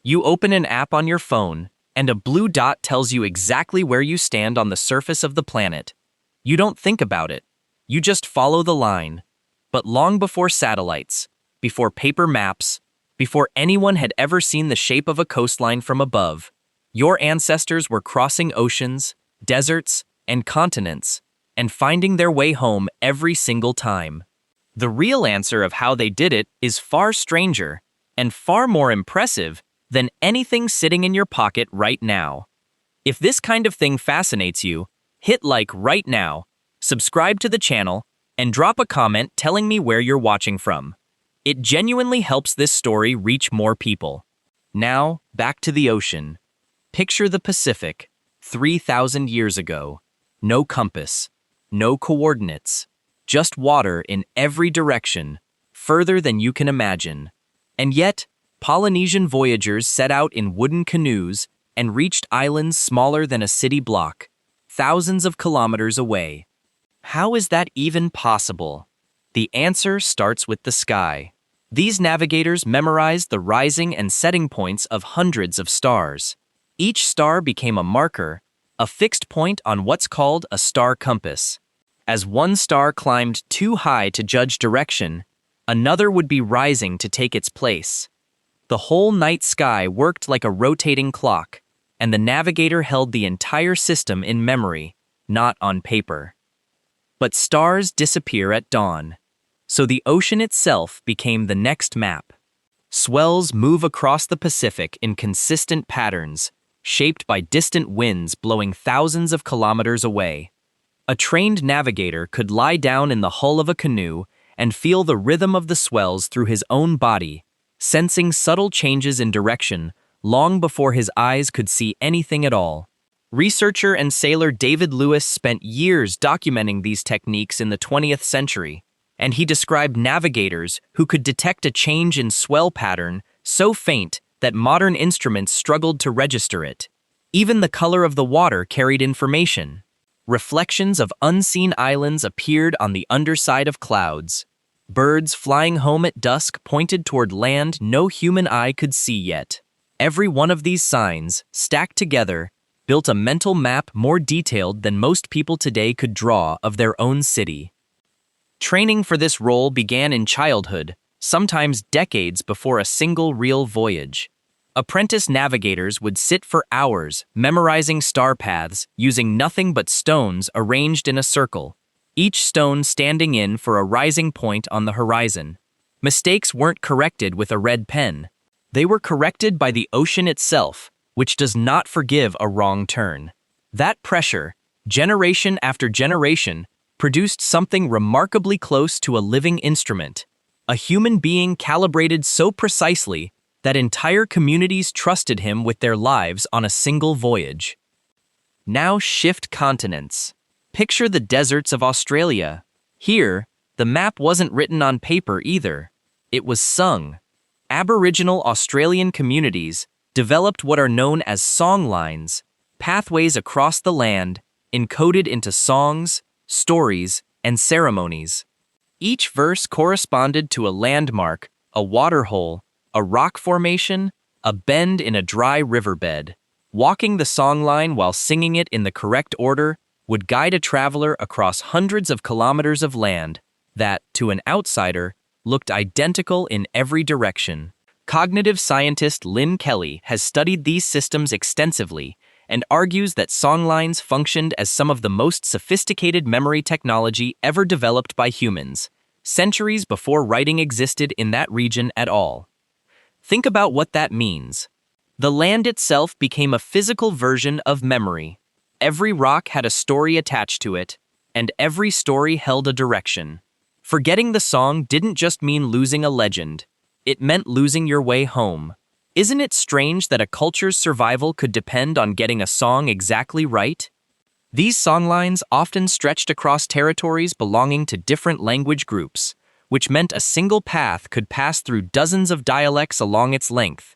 You open an app on your phone, and a blue dot tells you exactly where you stand on the surface of the planet. You don't think about it. You just follow the line. But long before satellites, before paper maps, before anyone had ever seen the shape of a coastline from above, your ancestors were crossing oceans, deserts, and continents, and finding their way home every single time. The real answer of how they did it is far stranger and far more impressive than anything sitting in your pocket right now. If this kind of thing fascinates you, hit like right now, subscribe to the channel, and drop a comment telling me where you're watching from. It genuinely helps this story reach more people. Now, back to the ocean. Picture the Pacific, 3,000 years ago. No compass, no coordinates, just water in every direction, further than you can imagine. And yet, Polynesian voyagers set out in wooden canoes and reached islands smaller than a city block, thousands of kilometers away. How is that even possible? The answer starts with the sky. These navigators memorized the rising and setting points of hundreds of stars. Each star became a marker, a fixed point on what's called a star compass. As one star climbed too high to judge direction, another would be rising to take its place. The whole night sky worked like a rotating clock, and the navigator held the entire system in memory, not on paper. But stars disappear at dawn, so the ocean itself became the next map. Swells move across the Pacific in consistent patterns, shaped by distant winds blowing thousands of kilometers away. A trained navigator could lie down in the hull of a canoe and feel the rhythm of the swells through his own body, sensing subtle changes in direction long before his eyes could see anything at all. Researcher and sailor David Lewis spent years documenting these techniques in the 20th century, and he described navigators who could detect a change in swell pattern so faint that modern instruments struggled to register it. Even the color of the water carried information. Reflections of unseen islands appeared on the underside of clouds. Birds flying home at dusk pointed toward land no human eye could see yet. Every one of these signs, stacked together, built a mental map more detailed than most people today could draw of their own city. Training for this role began in childhood, sometimes decades before a single real voyage. Apprentice navigators would sit for hours, memorizing star paths, using nothing but stones arranged in a circle, each stone standing in for a rising point on the horizon. Mistakes weren't corrected with a red pen. They were corrected by the ocean itself, which does not forgive a wrong turn. That pressure, generation after generation, produced something remarkably close to a living instrument, a human being calibrated so precisely that entire communities trusted him with their lives on a single voyage. Now shift continents. Picture the deserts of Australia. Here, the map wasn't written on paper either. It was sung. Aboriginal Australian communities developed what are known as song lines, pathways across the land, encoded into songs, stories, and ceremonies. Each verse corresponded to a landmark, a waterhole, a rock formation, a bend in a dry riverbed. Walking the songline while singing it in the correct order would guide a traveler across hundreds of kilometers of land that, to an outsider, looked identical in every direction. Cognitive scientist Lynn Kelly has studied these systems extensively and argues that songlines functioned as some of the most sophisticated memory technology ever developed by humans, centuries before writing existed in that region at all. Think about what that means. The land itself became a physical version of memory. Every rock had a story attached to it, and every story held a direction. Forgetting the song didn't just mean losing a legend. It meant losing your way home. Isn't it strange that a culture's survival could depend on getting a song exactly right? These songlines often stretched across territories belonging to different language groups, which meant a single path could pass through dozens of dialects along its length.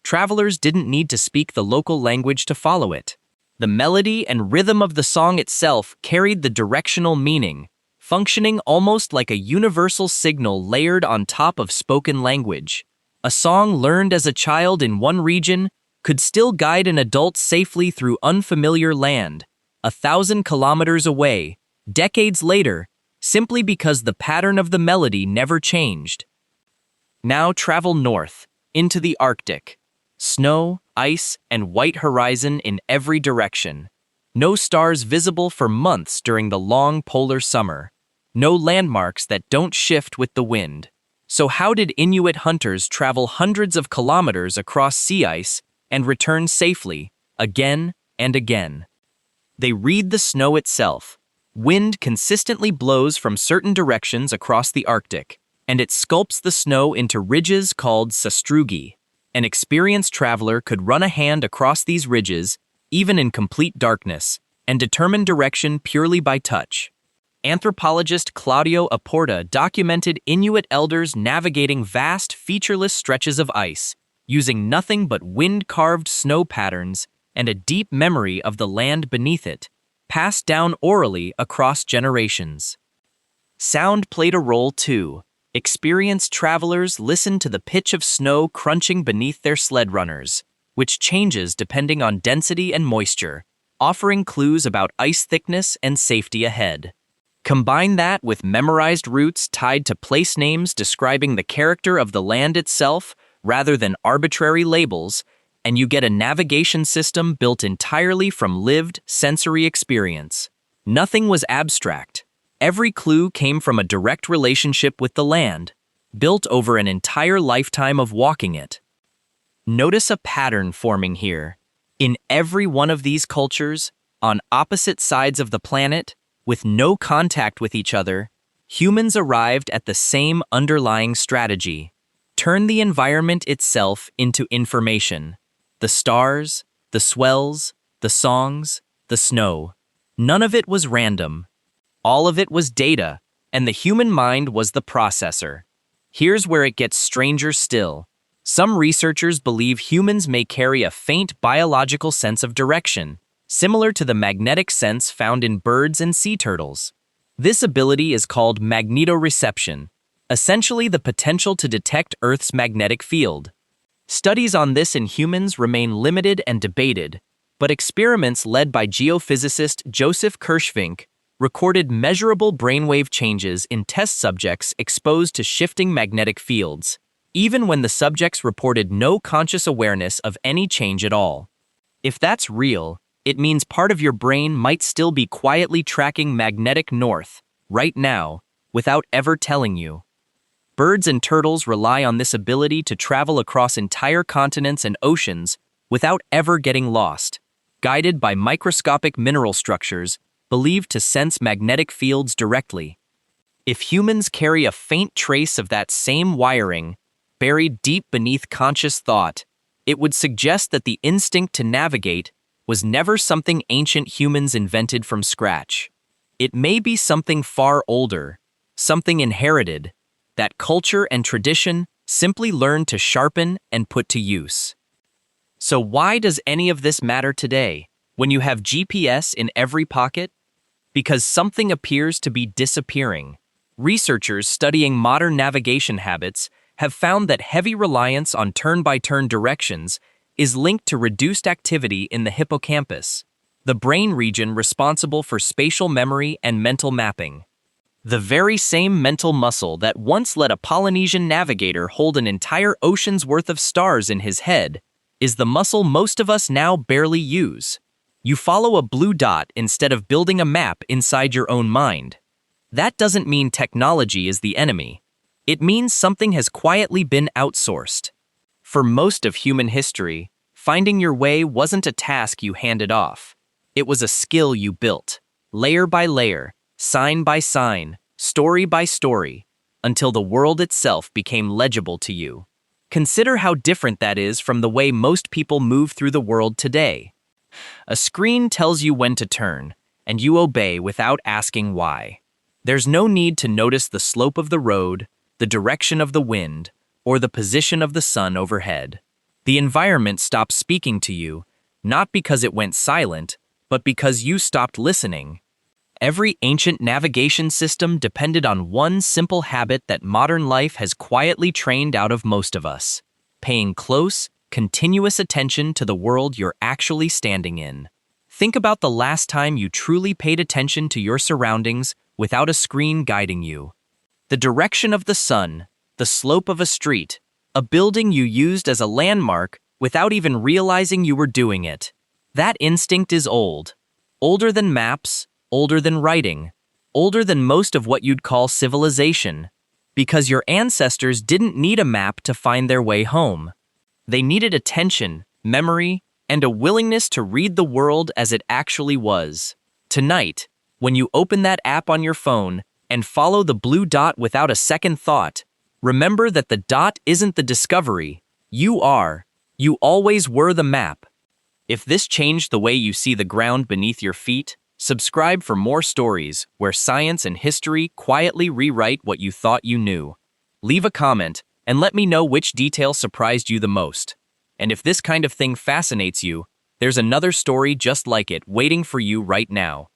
Travelers didn't need to speak the local language to follow it. The melody and rhythm of the song itself carried the directional meaning, functioning almost like a universal signal layered on top of spoken language. A song learned as a child in one region could still guide an adult safely through unfamiliar land, 1,000 kilometers away, decades later, simply because the pattern of the melody never changed. Now travel north, into the Arctic. Snow, ice, and white horizon in every direction. No stars visible for months during the long polar summer. No landmarks that don't shift with the wind. So how did Inuit hunters travel hundreds of kilometers across sea ice and return safely, again and again? They read the snow itself. Wind consistently blows from certain directions across the Arctic, and it sculpts the snow into ridges called sastrugi. An experienced traveler could run a hand across these ridges, even in complete darkness, and determine direction purely by touch. Anthropologist Claudio Aporta documented Inuit elders navigating vast, featureless stretches of ice, using nothing but wind-carved snow patterns and a deep memory of the land beneath it, passed down orally across generations. Sound played a role too. Experienced travelers listened to the pitch of snow crunching beneath their sled runners, which changes depending on density and moisture, offering clues about ice thickness and safety ahead. Combine that with memorized routes tied to place names describing the character of the land itself rather than arbitrary labels, and you get a navigation system built entirely from lived sensory experience. Nothing was abstract. Every clue came from a direct relationship with the land, built over an entire lifetime of walking it. Notice a pattern forming here. In every one of these cultures, on opposite sides of the planet, with no contact with each other, humans arrived at the same underlying strategy. Turn the environment itself into information. The stars, the swells, the songs, the snow. None of it was random. All of it was data, and the human mind was the processor. Here's where it gets stranger still. Some researchers believe humans may carry a faint biological sense of direction, similar to the magnetic sense found in birds and sea turtles. This ability is called magnetoreception, essentially the potential to detect Earth's magnetic field. Studies on this in humans remain limited and debated, but experiments led by geophysicist Joseph Kirschvink recorded measurable brainwave changes in test subjects exposed to shifting magnetic fields, even when the subjects reported no conscious awareness of any change at all. If that's real, it means part of your brain might still be quietly tracking magnetic north, right now, without ever telling you. Birds and turtles rely on this ability to travel across entire continents and oceans without ever getting lost, guided by microscopic mineral structures believed to sense magnetic fields directly. If humans carry a faint trace of that same wiring, buried deep beneath conscious thought, it would suggest that the instinct to navigate was never something ancient humans invented from scratch. It may be something far older, something inherited, that culture and tradition simply learned to sharpen and put to use. So why does any of this matter today, when you have GPS in every pocket? Because something appears to be disappearing. Researchers studying modern navigation habits have found that heavy reliance on turn-by-turn directions is linked to reduced activity in the hippocampus, the brain region responsible for spatial memory and mental mapping. The very same mental muscle that once let a Polynesian navigator hold an entire ocean's worth of stars in his head is the muscle most of us now barely use. You follow a blue dot instead of building a map inside your own mind. That doesn't mean technology is the enemy. It means something has quietly been outsourced. For most of human history, finding your way wasn't a task you handed off. It was a skill you built, layer by layer, sign by sign, story by story, until the world itself became legible to you. Consider how different that is from the way most people move through the world today. A screen tells you when to turn, and you obey without asking why. There's no need to notice the slope of the road, the direction of the wind, or the position of the sun overhead. The environment stops speaking to you, not because it went silent, but because you stopped listening. Every ancient navigation system depended on one simple habit that modern life has quietly trained out of most of us: paying close, continuous attention to the world you're actually standing in. Think about the last time you truly paid attention to your surroundings without a screen guiding you. The direction of the sun, the slope of a street, a building you used as a landmark without even realizing you were doing it. That instinct is old. Older than maps, older than writing, older than most of what you'd call civilization. Because your ancestors didn't need a map to find their way home. They needed attention, memory, and a willingness to read the world as it actually was. Tonight, when you open that app on your phone and follow the blue dot without a second thought, remember that the dot isn't the discovery. You are. You always were the map. If this changed the way you see the ground beneath your feet, subscribe for more stories where science and history quietly rewrite what you thought you knew. Leave a comment and let me know which detail surprised you the most. And if this kind of thing fascinates you, there's another story just like it waiting for you right now.